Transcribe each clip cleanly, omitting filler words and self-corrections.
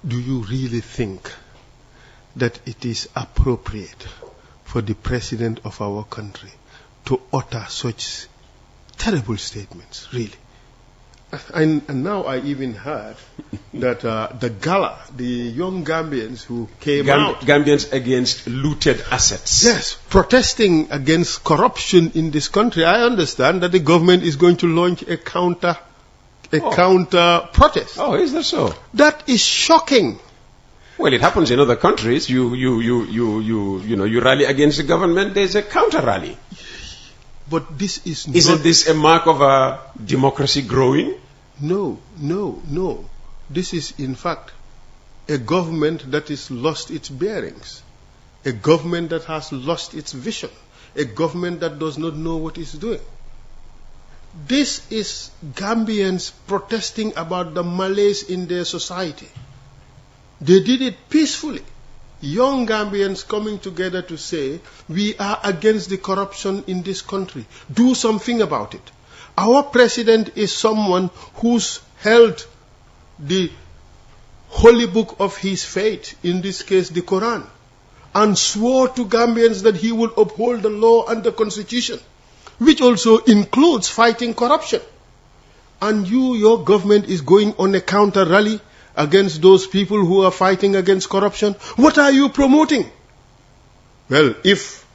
do you really think that it is appropriate for the president of our country to utter such terrible statements, really? And now I even heard that the Gala, the young Gambians who came out... Gambians against looted assets. Yes, protesting against corruption in this country. I understand that the government is going to launch a counter protest. Oh, is that so? That is shocking. Well, it happens in other countries. You rally against the government, there's a counter rally. But this is not... Isn't this a mark of a democracy growing? No. This is, in fact, a government that has lost its bearings. A government that has lost its vision. A government that does not know what it's doing. This is Gambians protesting about the malaise in their society. They did it peacefully. Young Gambians coming together to say, we are against the corruption in this country. Do something about it. Our president is someone who's held the holy book of his faith, in this case the Quran, and swore to Gambians that he would uphold the law and the constitution, which also includes fighting corruption. And your government is going on a counter rally against those people who are fighting against corruption. What are you promoting? Well, if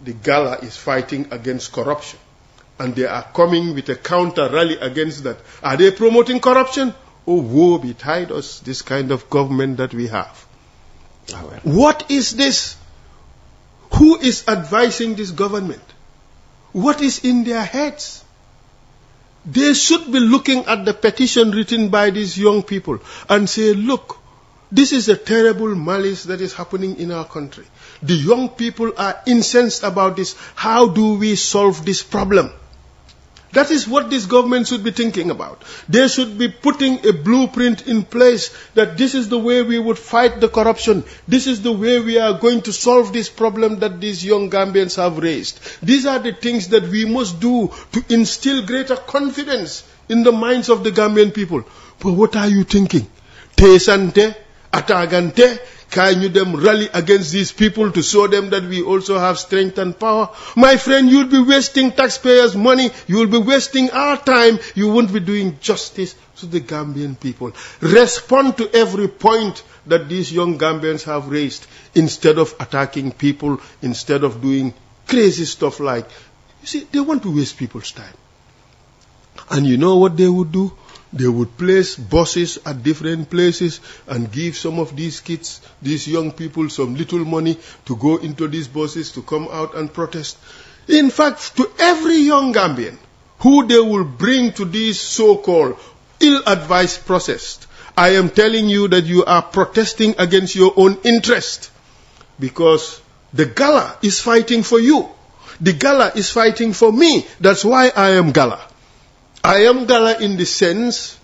the Gala is fighting against corruption and they are coming with a counter rally against that, are they promoting corruption? Oh, woe betide us, this kind of government that we have. Oh, well. What is this? Who is advising this government? What is in their heads? They should be looking at the petition written by these young people and say, look, this is a terrible malice that is happening in our country. The young people are incensed about this. How do we solve this problem? That is what this government should be thinking about. They should be putting a blueprint in place that this is the way we would fight the corruption. This is the way we are going to solve this problem that these young Gambians have raised. These are the things that we must do to instill greater confidence in the minds of the Gambian people. But what are you thinking? Teesante, atagante, can you them rally against these people to show them that we also have strength and power? My friend, you'll be wasting taxpayers' money. You'll be wasting our time. You won't be doing justice to the Gambian people. Respond to every point that these young Gambians have raised instead of attacking people, instead of doing crazy stuff like... You see, they want to waste people's time. And you know what they would do? They would place buses at different places and give some of these kids, these young people, some little money to go into these buses to come out and protest. In fact, to every young Gambian who they will bring to these so-called ill-advised protests, I am telling you that you are protesting against your own interest, because the Gala is fighting for you. The Gala is fighting for me. That's why I am Gala. I am Gala in the sense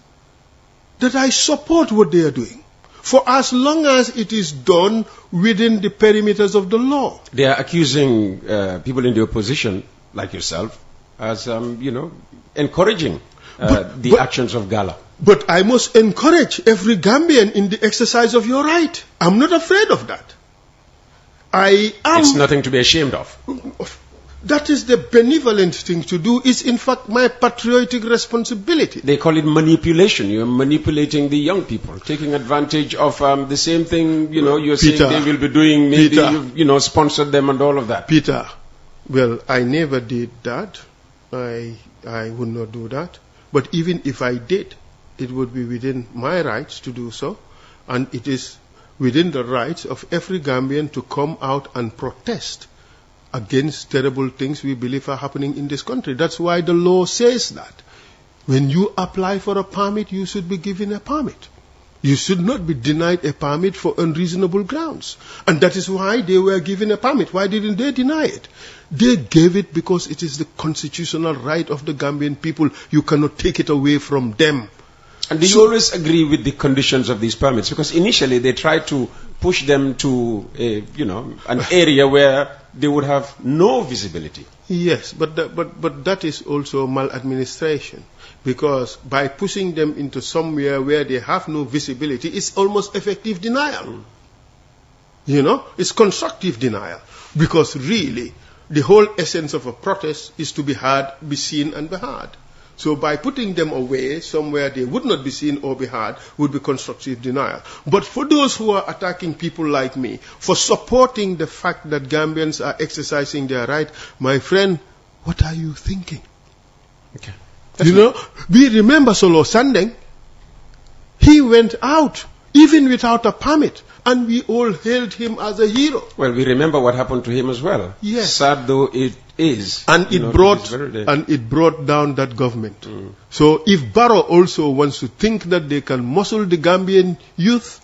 that I support what they are doing, for as long as it is done within the perimeters of the law. They are accusing people in the opposition, like yourself, as, encouraging the actions of Gala. But I must encourage every Gambian in the exercise of your right. I'm not afraid of that. It's nothing to be ashamed of. That is the benevolent thing to do. It's in fact my patriotic responsibility. They call it manipulation. You're manipulating the young people, taking advantage of the same thing, you're Peter, saying they will be doing. Maybe Peter, you've, sponsored them and all of that. Peter, well, I never did that. I would not do that. But even if I did, it would be within my rights to do so. And it is within the rights of every Gambian to come out and protest against terrible things we believe are happening in this country. That's why the law says that when you apply for a permit, you should be given a permit. You should not be denied a permit for unreasonable grounds. And that is why they were given a permit. Why didn't they deny it? They gave it because it is the constitutional right of the Gambian people. You cannot take it away from them. And do you always agree with the conditions of these permits? Because initially they tried to push them to an area where they would have no visibility. Yes, but that is also maladministration. because by pushing them into somewhere where they have no visibility, it's almost effective denial. You know, it's constructive denial, because really the whole essence of a protest is to be heard, be seen and be heard. So by putting them away somewhere they would not be seen or be heard would be constructive denial. But for those who are attacking people like me for supporting the fact that Gambians are exercising their right, my friend, what are you thinking? Okay. You know, we remember Solo Sandeng. He went out even without a permit, and we all hailed him as a hero. Well, we remember what happened to him as well. Yes. Sad though it is. And it brought down that government. So if Barrow also wants to think that they can muscle the Gambian youth,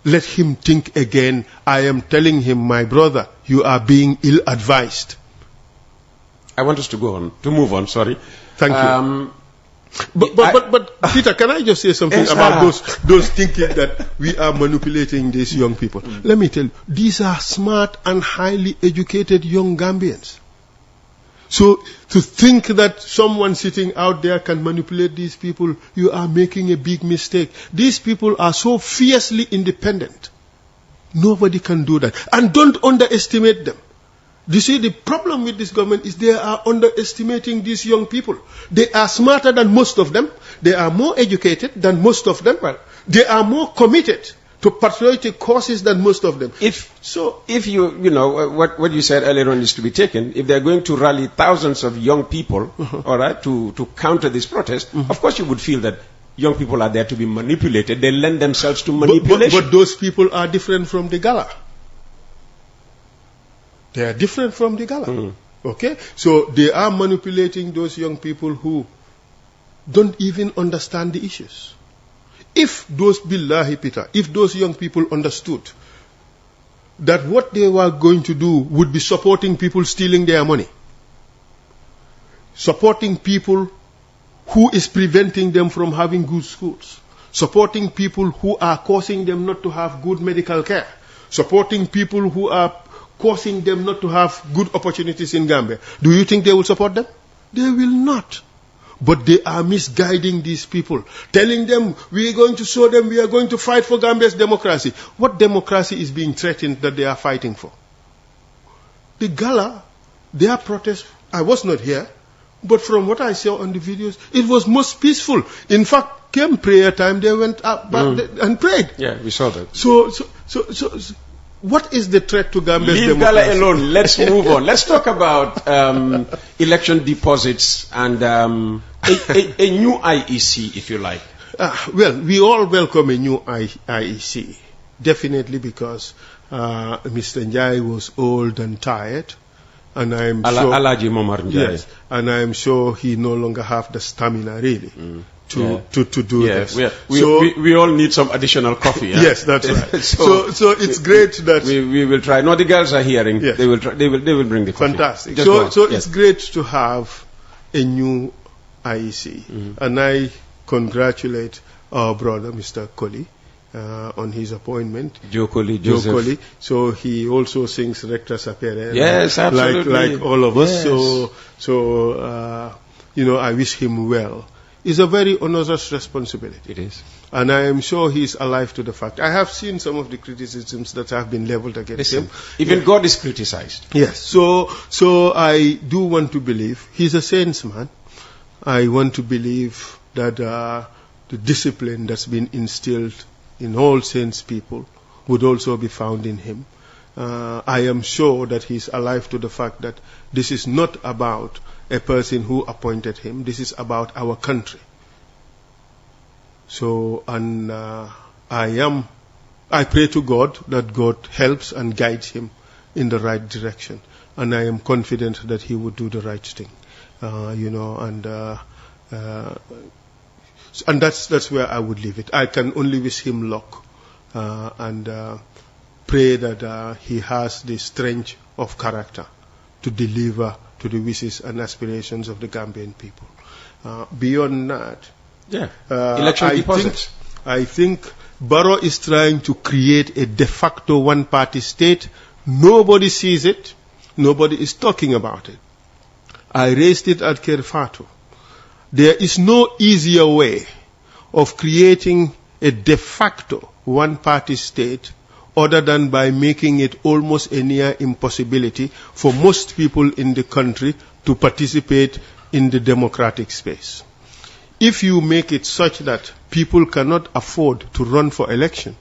let him think again. I am telling him, my brother, you are being ill-advised. I want us to move on, sorry. Thank you. But Peter, can I just say something about those thinking that we are manipulating these young people? Let me tell you, these are smart and highly educated young Gambians. So to think that someone sitting out there can manipulate these people, you are making a big mistake. These people are so fiercely independent. Nobody can do that. And don't underestimate them. You see, the problem with this government is they are underestimating these young people. They are smarter than most of them. They are more educated than most of them. They are more committed to patriotic causes than most of them. If you know, what you said earlier on is to be taken, if they're going to rally thousands of young people, all right, to counter this protest, of course you would feel that young people are there to be manipulated. They lend themselves to manipulation. But those people are different from the gala. They are different from the gala. Okay? So they are manipulating those young people who don't even understand the issues. If those, billahi Peter, if those young people understood that what they were going to do would be supporting people stealing their money, supporting people who is preventing them from having good schools, supporting people who are causing them not to have good medical care, supporting people who are causing them not to have good opportunities in Gambia, do you think they will support them? They will not. But they are misguiding these people, telling them, we are going to show them, we are going to fight for Gambia's democracy. What democracy is being threatened that they are fighting for? The gala, their protest, I was not here, but from what I saw on the videos, it was most peaceful. In fact, came prayer time, they went up and prayed. Yeah, we saw that. So what is the threat to Gambia's democracy? Leave Gala alone. Let's move on. Let's talk about election deposits and a new IEC, if you like. Well, we all welcome a new IEC, definitely, because Mr. Njai was old and tired, and I am sure Alaji Momar Njai. Yes, and I am sure he no longer have the stamina really. To do this. We all need some additional coffee. Yeah? Yes, that's right. so it's great that we will try. No, the girls are hearing. Yes. They will bring the coffee. Fantastic. So it's great to have a new IEC, and I congratulate our brother Mr. Colley on his appointment. Joe Colley. So he also sings Recta Sapere. Yes, absolutely. Like all of us. So I wish him well. It's a very onerous responsibility. It is. And I am sure he is alive to the fact. I have seen some of the criticisms that have been leveled against him. Even God is criticized. Yes. So I do want to believe he's a saints man. I want to believe that the discipline that's been instilled in all saints people would also be found in him. I am sure that he's alive to the fact that this is not about a person who appointed him. This is about our country. So, and I pray to God that God helps and guides him in the right direction. And I am confident that he would do the right thing. And that's where I would leave it. I can only wish him luck and pray that he has the strength of character to deliver to the wishes and aspirations of the Gambian people. Beyond that, election deposits. I think Barrow is trying to create a de facto one-party state. Nobody sees it. Nobody is talking about it. I raised it at Kerfatu. There is no easier way of creating a de facto one-party state other than by making it almost a near impossibility for most people in the country to participate in the democratic space. If you make it such that people cannot afford to run for election,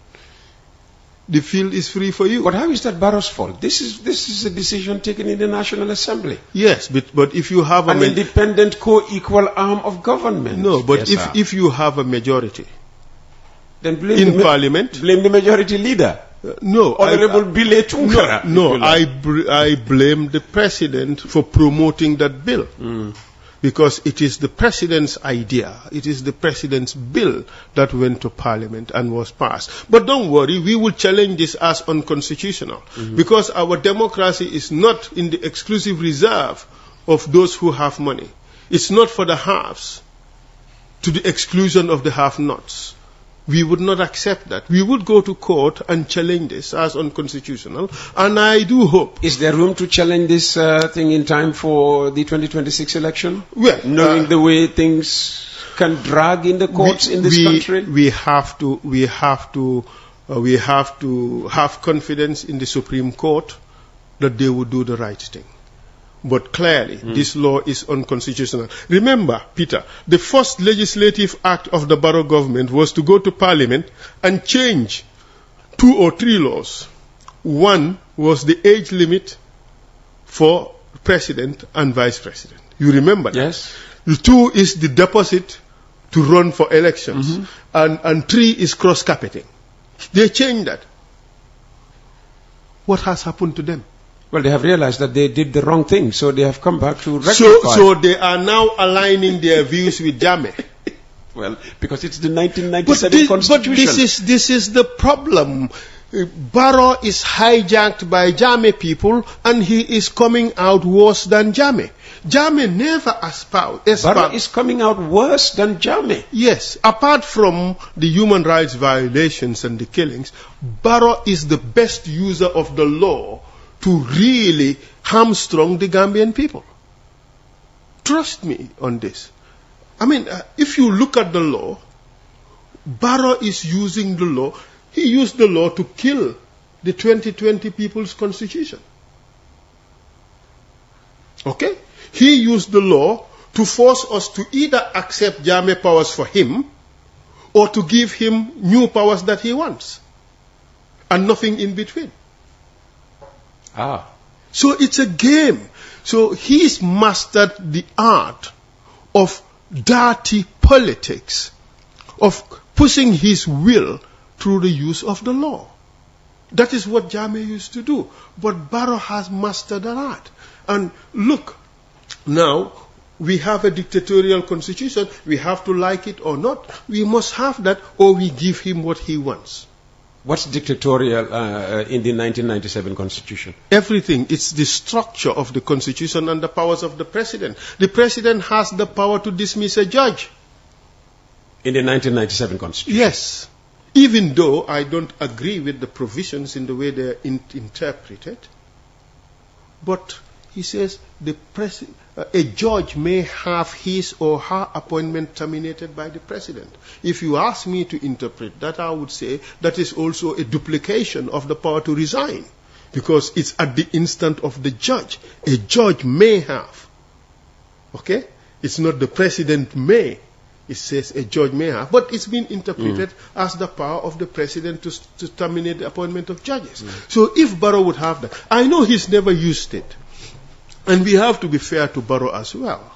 the field is free for you. But how is that Barrow's fault? This is a decision taken in the National Assembly. Yes, but if you have an independent co-equal arm of government. No, but if you have a majority, then blame Parliament, blame the majority leader. No, Honorable Bile Tunkara. No, I blame the president for promoting that bill. Because it is the president's idea, it is the president's bill that went to Parliament and was passed. But don't worry, we will challenge this as unconstitutional, because our democracy is not in the exclusive reserve of those who have money. It's not for the haves to the exclusion of the have-nots. We would not accept that. We would go to court and challenge this as unconstitutional, and I do hope. Is there room to challenge this thing in time for the 2026 election? Well, knowing the way things can drag in the courts in this country? We have to have confidence in the Supreme Court that they will do the right thing. But clearly, this law is unconstitutional. Remember, Peter, the first legislative act of the Barrow government was to go to Parliament and change 2 or 3 laws. One was the age limit for president and vice president. You remember that? Yes. The 2 is the deposit to run for elections. And 3 is cross-carpeting. They changed that. What has happened to them? Well, they have realized that they did the wrong thing, so they have come back to rectify. So they are now aligning their views with Jammeh. Well, because it's the 1997 Constitution. But this is the problem. Barrow is hijacked by Jammeh people, and he is coming out worse than Jammeh. Jammeh never espoused. Barrow is coming out worse than Jammeh. Yes, apart from the human rights violations and the killings, Barrow is the best user of the law to really hamstrung the Gambian people. Trust me on this. I mean, if you look at the law, Barrow is using the law. He used the law to kill the 2020 People's Constitution. Okay? He used the law to force us to either accept Jammeh powers for him or to give him new powers that he wants. And nothing in between. So it's a game. So he's mastered the art of dirty politics, of pushing his will through the use of the law. That is what Jammeh used to do. But Barrow has mastered that art. And look, now we have a dictatorial constitution. We have to like it or not. We must have that, or we give him what he wants. What's dictatorial in the 1997 Constitution? Everything. It's the structure of the Constitution and the powers of the President. The President has the power to dismiss a judge. In the 1997 Constitution? Yes. Even though I don't agree with the provisions in the way they are interpreted. But he says a judge may have his or her appointment terminated by the president. If you ask me to interpret that, I would say that is also a duplication of the power to resign, because it's at the instant of the judge. A judge may have. Okay? It's not the president may. It says a judge may have. But it's been interpreted as the power of the president to terminate the appointment of judges. So if Barrow would have that, I know he's never used it. And we have to be fair to Barrow as well.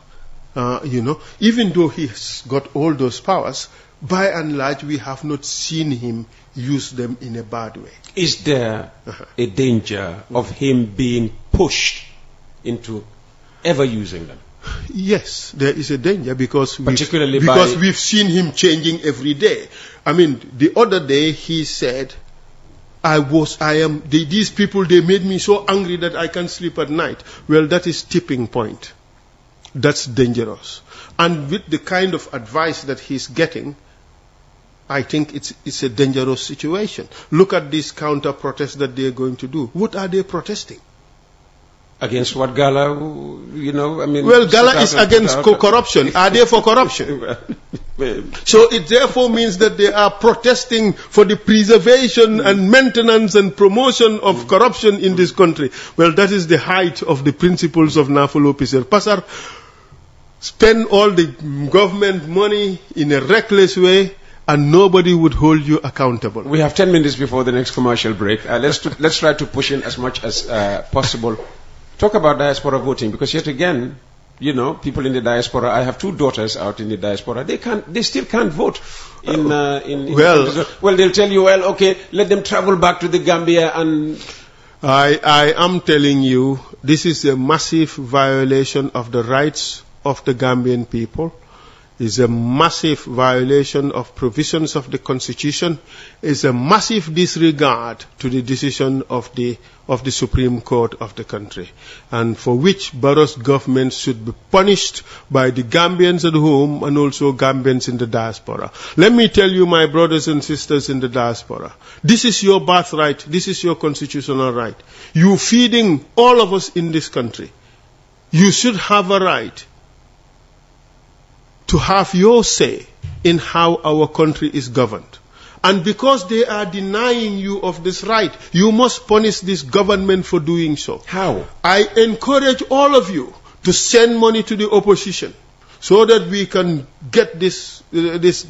Even though he's got all those powers, by and large, we have not seen him use them in a bad way. Is there a danger of him being pushed into ever using them? Yes, there is a danger because particularly we've seen him changing every day. I mean, the other day he said, these people, they made me so angry that I can't sleep at night. Well, that is tipping point. That's dangerous. And with the kind of advice that he's getting, I think it's a dangerous situation. Look at this counter-protest that they're going to do. What are they protesting? Against what, Gala? You know, I mean... Well, Gala is against corruption. Are they for corruption? So it therefore means that they are protesting for the preservation and maintenance and promotion of corruption in this country. Well, that is the height of the principles of Nafolo Pisser Pasar. Spend all the government money in a reckless way, and nobody would hold you accountable. We have 10 minutes before the next commercial break. Let's try to push in as much as possible. Talk about diaspora voting, because yet again, you know, people in the diaspora. I have 2 daughters out in the diaspora. They still can't vote. Well, they'll tell you, well, okay, let them travel back to the Gambia and. I am telling you, this is a massive violation of the rights of the Gambian people. Is a massive violation of provisions of the Constitution, is a massive disregard to the decision of the Supreme Court of the country, and for which Barrow's government should be punished by the Gambians at home and also Gambians in the diaspora. Let me tell you, my brothers and sisters in the diaspora, this is your birthright, this is your constitutional right. You feeding all of us in this country. You should have a right to have your say in how our country is governed. And because they are denying you of this right, you must punish this government for doing so. How? I encourage all of you to send money to the opposition so that we can get this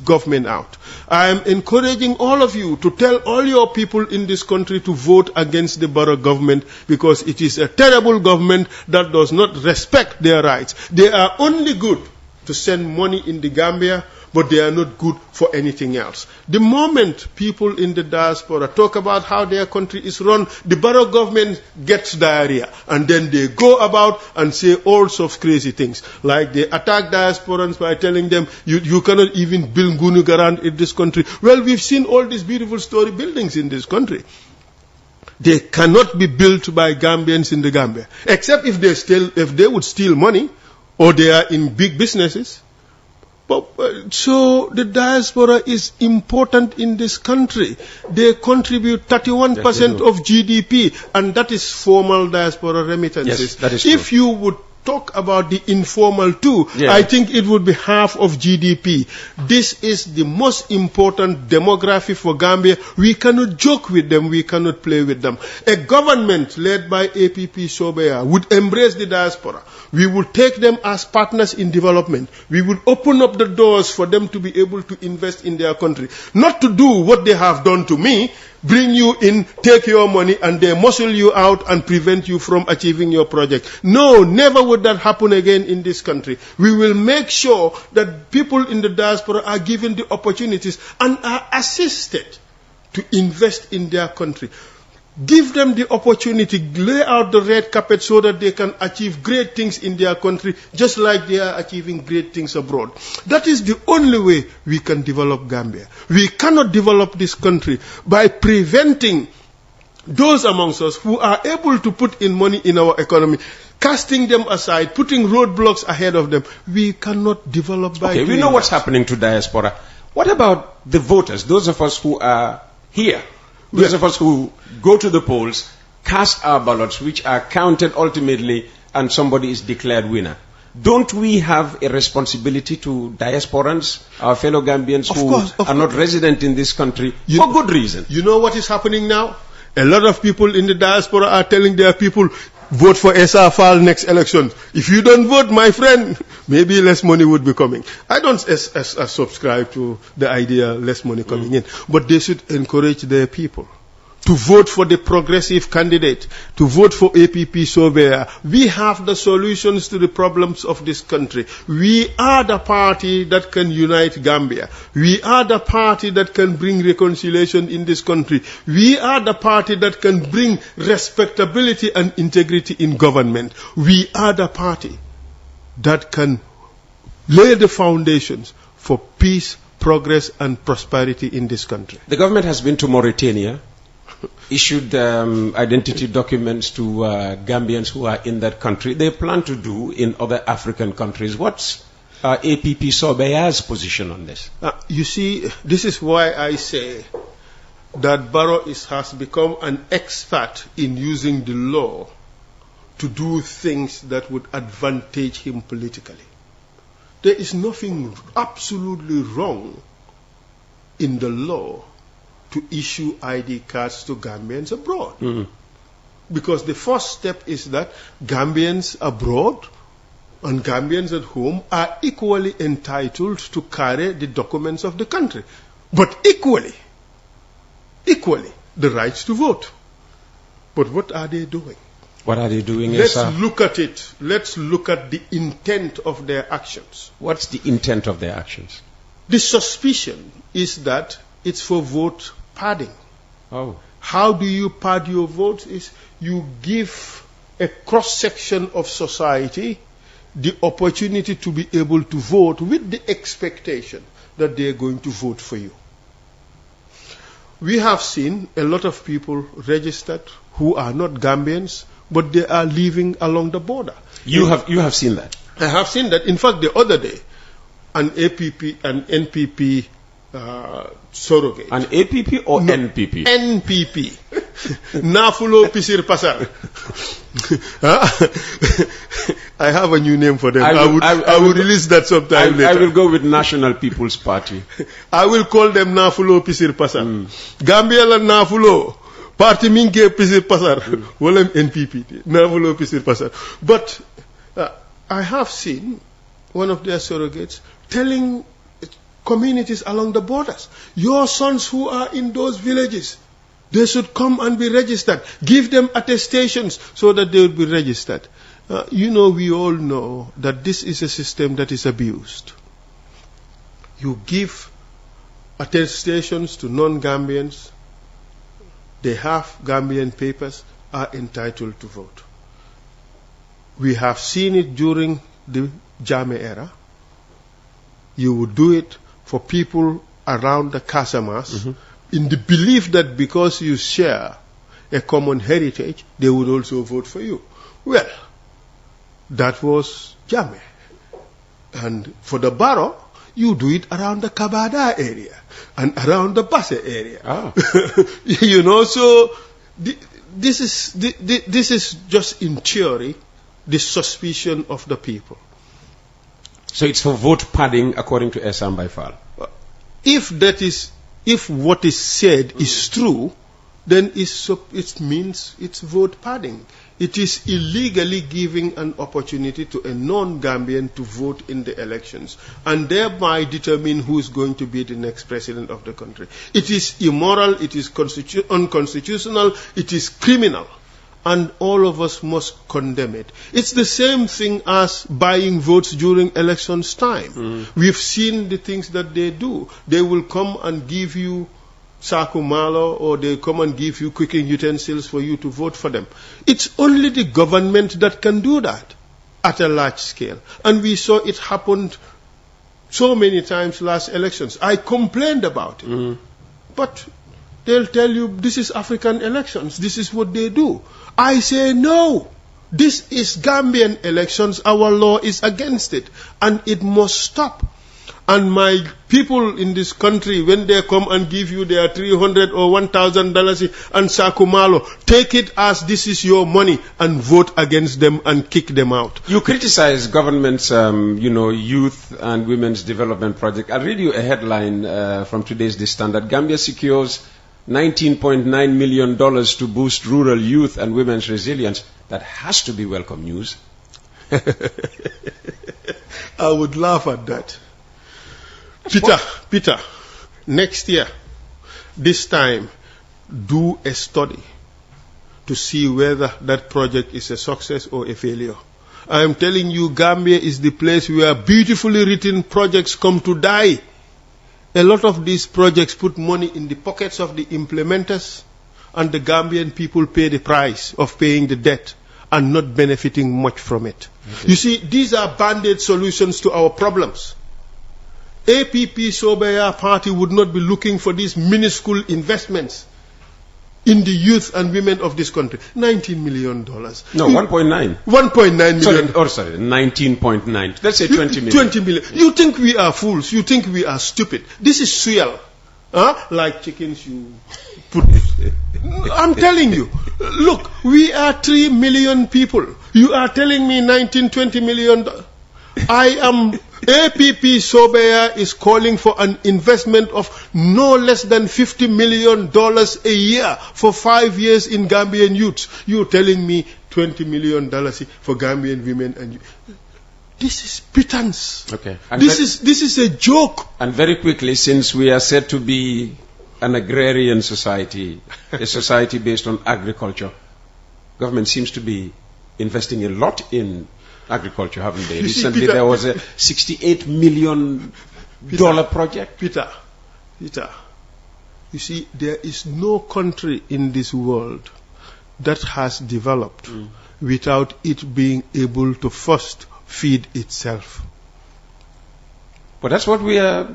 government out. I am encouraging all of you to tell all your people in this country to vote against the Barrow government, because it is a terrible government that does not respect their rights. They are only good to send money in the Gambia, but they are not good for anything else. The moment people in the diaspora talk about how their country is run, the Barrow government gets diarrhea, and then they go about and say all sorts of crazy things. Like they attack diasporans by telling them, you cannot even build Gunugaran in this country. Well, we've seen all these beautiful story buildings in this country. They cannot be built by Gambians in the Gambia, except if they would steal money, or they are in big businesses. But, so the diaspora is important in this country. They contribute 31% of GDP, and that is formal diaspora remittances. Yes, that is true. If you would talk about the informal too, I think it would be half of GDP. This is the most important demography for Gambia. We cannot joke with them. We cannot play with them. A government led by APP Sobea would embrace the diaspora. We would take them as partners in development. We would open up the doors for them to be able to invest in their country. Not to do what they have done to me, bring you in, take your money, and they muscle you out and prevent you from achieving your project. No, never would that happen again in this country. We will make sure that people in the diaspora are given the opportunities and are assisted to invest in their country. Give them the opportunity, lay out the red carpet so that they can achieve great things in their country, just like they are achieving great things abroad. That is the only way we can develop Gambia. We cannot develop this country by preventing those amongst us who are able to put in money in our economy, casting them aside, putting roadblocks ahead of them. We cannot develop by we know what's happening to diaspora. What about the voters, those of us who are here? Those of us who go to the polls, cast our ballots, which are counted ultimately, and somebody is declared winner. Don't we have a responsibility to diasporans, our fellow Gambians who are not resident in this country, for good reason? You know what is happening now? A lot of people in the diaspora are telling their people, vote for Esa Fall next election. If you don't vote, my friend, maybe less money would be coming. I don't subscribe to the idea less money coming in. But they should encourage their people to vote for the progressive candidate, to vote for APP Sobea. We have the solutions to the problems of this country. We are the party that can unite Gambia. We are the party that can bring reconciliation in this country. We are the party that can bring respectability and integrity in government. We are the party that can lay the foundations for peace, progress, and prosperity in this country. The government has been to Mauritania, issued identity documents to Gambians who are in that country. They plan to do in other African countries. What's APP Sobea's position on this? You see, this is why I say that Barrow has become an expert in using the law to do things that would advantage him politically. There is nothing absolutely wrong in the law to issue ID cards to Gambians abroad. Because the first step is that Gambians abroad and Gambians at home are equally entitled to carry the documents of the country. But equally, the rights to vote. But what are they doing? What are they doing? Let's look at it. Let's look at the intent of their actions. What's the intent of their actions? The suspicion is that it's for vote padding. Oh. How do you pad your votes? Is you give a cross-section of society the opportunity to be able to vote with the expectation that they are going to vote for you. We have seen a lot of people registered who are not Gambians, but they are living along the border. You have seen that? I have seen that. In fact, the other day, an NPP surrogate. An APP or NPP? NPP. Nafulo Pisir Pasar. I have a new name for them. I will release that sometime later. I will go with National People's Party. I will call them Nafulo Pisir Pasar. Gambia la Nafulo. Parti Minke Pisir Pasar. Wolem NPP. Nafulo Pisir Pasar. But I have seen one of their surrogates telling communities along the borders, your sons who are in those villages, they should come and be registered. Give them attestations so that they will be registered. We all know that this is a system that is abused. You give attestations to non-Gambians, they have Gambian papers, are entitled to vote. We have seen it during the Jammeh era. You would do it for people around the Casamas, in the belief that because you share a common heritage, they would also vote for you. Well, that was Jammeh. And for the Barrow, you do it around the Kabada area and around the Basse area. So this is just in theory the suspicion of the people. So it's for vote padding according to Esam Baifal. If what is said is true, then it means it's vote padding. It is illegally giving an opportunity to a non-Gambian to vote in the elections and thereby determine who is going to be the next president of the country. It is immoral, it is unconstitutional, it is criminal. And all of us must condemn it. It's the same thing as buying votes during elections time. We've seen the things that they do. They will come and give you sakumalo, or they come and give you cooking utensils for you to vote for them. It's only the government that can do that at a large scale. And we saw it happened so many times last elections. I complained about it. But they'll tell you, this is African elections, this is what they do. I say no. This is Gambian elections. Our law is against it. And it must stop. And my people in this country, when they come and give you their $300 or $1,000 and sakumalo, take it as this is your money and vote against them and kick them out. You criticize government's, youth and women's development project. I'll read you a headline from today's The Standard. Gambia secures $19.9 million to boost rural youth and women's resilience. That has to be welcome news. I would laugh at that. Peter, next year, this time, do a study to see whether that project is a success or a failure. I am telling you, Gambia is the place where beautifully written projects come to die. A lot of these projects put money in the pockets of the implementers, and the Gambian people pay the price of paying the debt and not benefiting much from it. You see, these are band-aid solutions to our problems. APP Sobaya party would not be looking for these minuscule investments in the youth and women of this country. $19 million. No, 1.9. 1.9 million. Sorry, 19.9. Let's say 20 million. 20 million. You think we are fools. You think we are stupid. This is swell. Like chickens you put. I'm telling you. Look, we are 3 million people. You are telling me 19-20 million. I am, APP Sobea is calling for an investment of no less than $50 million a year for 5 years in Gambian youths. You're telling me $20 million for Gambian women and youth. This is pittance. Okay. This is a joke. And very quickly, since we are said to be an agrarian society, a society based on agriculture, government seems to be investing a lot in agriculture, haven't they? Recently, Peter, there was a $68 million project. Peter, you see, there is no country in this world that has developed without it being able to first feed itself. But that's what we are,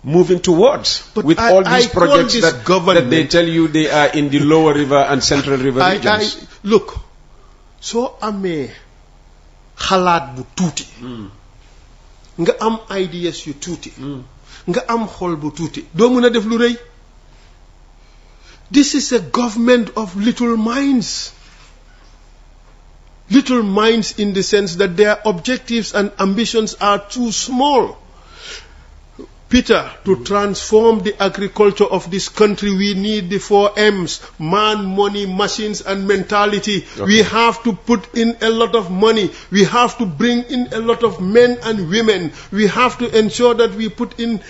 moving towards. But with all these projects that they tell you they are in the lower river and central river regions. Look, so amee xalaat bu tuuti nga am ideas yu tuuti nga am xol bu tuuti doo mën a def lu rëy. This is a government of little minds. Little minds in the sense that their objectives and ambitions are too small. Peter, to transform the agriculture of this country, we need the 4 M's: man, money, machines, and mentality. Okay. We have to put in a lot of money. We have to bring in a lot of men and women. We have to ensure that we put in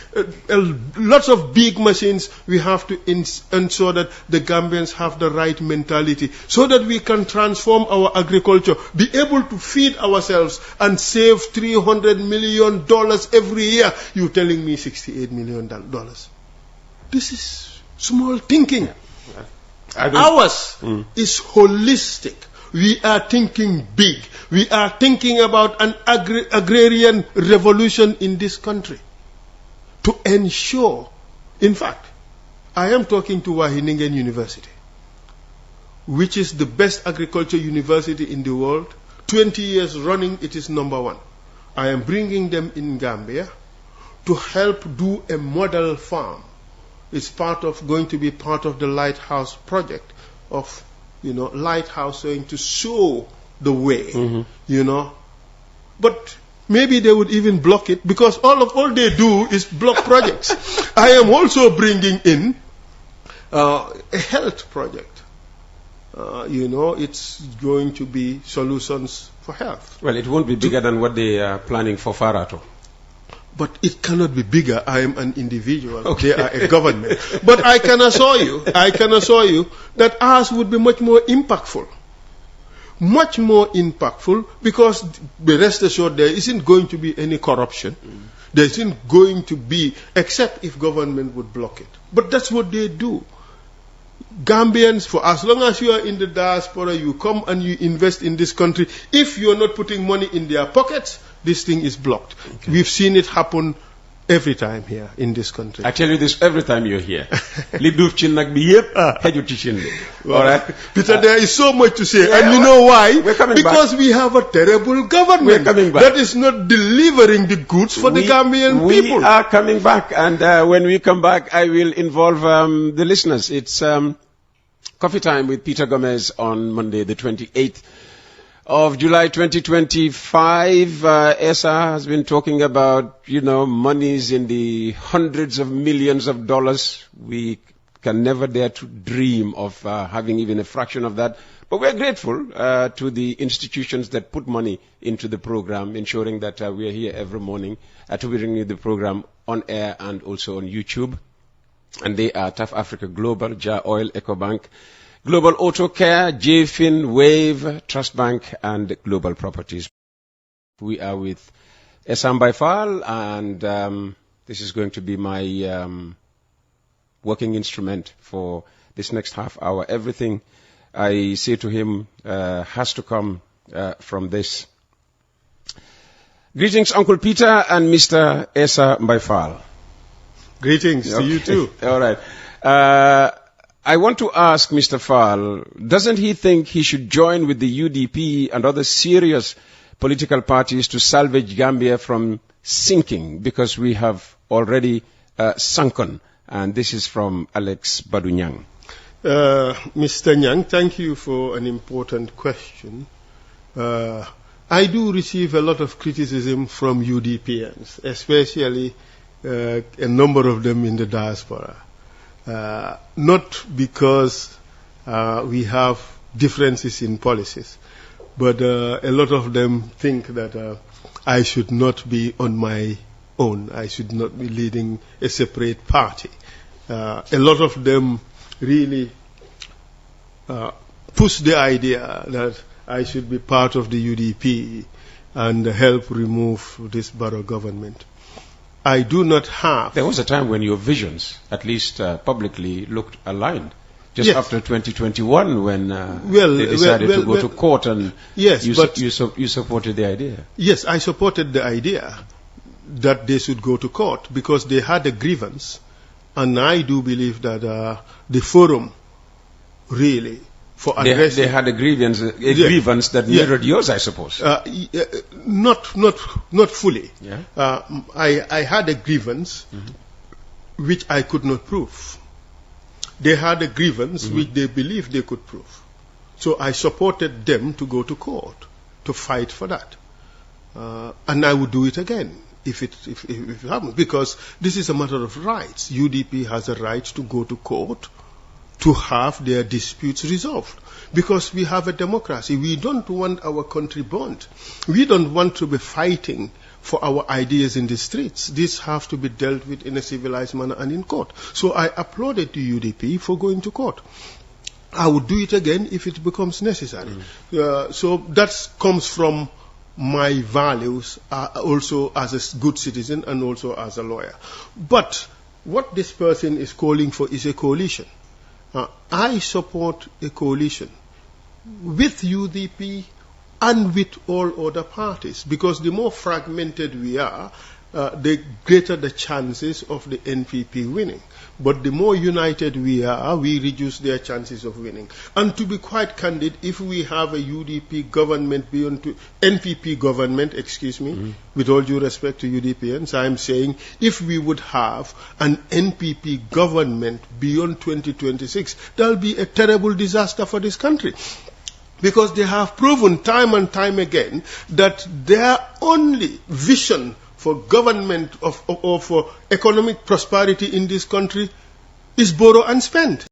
lots of big machines. We have to ensure that the Gambians have the right mentality so that we can transform our agriculture, be able to feed ourselves, and save $300 million every year. You're telling me $68 million. This is small thinking. Ours is holistic. We are thinking big. We are thinking about an agrarian revolution in this country to ensure. In fact, I am talking to Wageningen University, which is the best agriculture university in the world. 20 years running, it is #1. I am bringing them in Gambia to help do a model farm. It's going to be part of the Lighthouse project of, Lighthouse going to show the way, But maybe they would even block it because all they do is block projects. I am also bringing in a health project. It's going to be solutions for health. Well, it won't be bigger than what they are planning for Farato. But it cannot be bigger. I am an individual. Okay. They are a government. But I can assure you that ours would be much more impactful. Much more impactful because, rest assured, there isn't going to be any corruption. There isn't going to be, except if government would block it. But that's what they do. Gambians, for as long as you are in the diaspora, you come and you invest in this country. If you are not putting money in their pockets, this thing is blocked. Okay. We've seen it happen every time here in this country. I tell you this every time you're here. All right, Peter, there is so much to say, and you know why? Because we have a terrible government that is not delivering the goods for the Gambian people. We are coming back, and when we come back, I will involve the listeners. It's coffee time with Peter Gomez on Monday, the 28th of July 2025. ESA has been talking about, monies in the hundreds of millions of dollars. We can never dare to dream of having even a fraction of that. But we're grateful to the institutions that put money into the program, ensuring that we are here every morning to bring you the program on air and also on YouTube. And they are Tough Africa Global, Jar Oil, EcoBank, Global Auto Care, JFIN, Wave, Trust Bank, and Global Properties. We are with Esam Baifal, and this is going to be my working instrument for this next half hour. Everything I say to him has to come from this. Greetings, Uncle Peter and Mr. Esa Baifal. Greetings to you too. All right. I want to ask Mr. Fall, doesn't he think he should join with the UDP and other serious political parties to salvage Gambia from sinking, because we have already sunken? And this is from Alex Badunyang. Mr. Nyang, thank you for an important question. I do receive a lot of criticism from UDPNs, especially a number of them in the diaspora. Not because we have differences in policies, but a lot of them think that I should not be on my own. I should not be leading a separate party. A lot of them really push the idea that I should be part of the UDP and help remove this Barrow government. I do not have... There was a time when your visions, at least publicly, looked aligned. Just after 2021, when they decided to go to court, and yes, you supported the idea. Yes, I supported the idea that they should go to court because they had a grievance, and I do believe that the forum really for addressing... They had a grievance that mirrored yours, I suppose. Not fully. Yeah. I had a grievance which I could not prove. They had a grievance which they believed they could prove. So I supported them to go to court, to fight for that. And I would do it again if it happens, because this is a matter of rights. UDP has a right to go to court to have their disputes resolved, because we have a democracy. We don't want our country burnt. We don't want to be fighting for our ideas in the streets. This has to be dealt with in a civilized manner and in court. So I applauded the UDP for going to court. I would do it again if it becomes necessary. So that comes from my values, also as a good citizen and also as a lawyer. But what this person is calling for is a coalition. I support a coalition with UDP and with all other parties, because the more fragmented we are, the greater the chances of the NPP winning. But the more united we are, we reduce their chances of winning. And to be quite candid, if we have a UDP government beyond NPP government, with all due respect to UDPNs, I'm saying if we would have an NPP government beyond 2026, that'll be a terrible disaster for this country. Because they have proven time and time again that their only vision for government or for economic prosperity in this country is borrow and spend.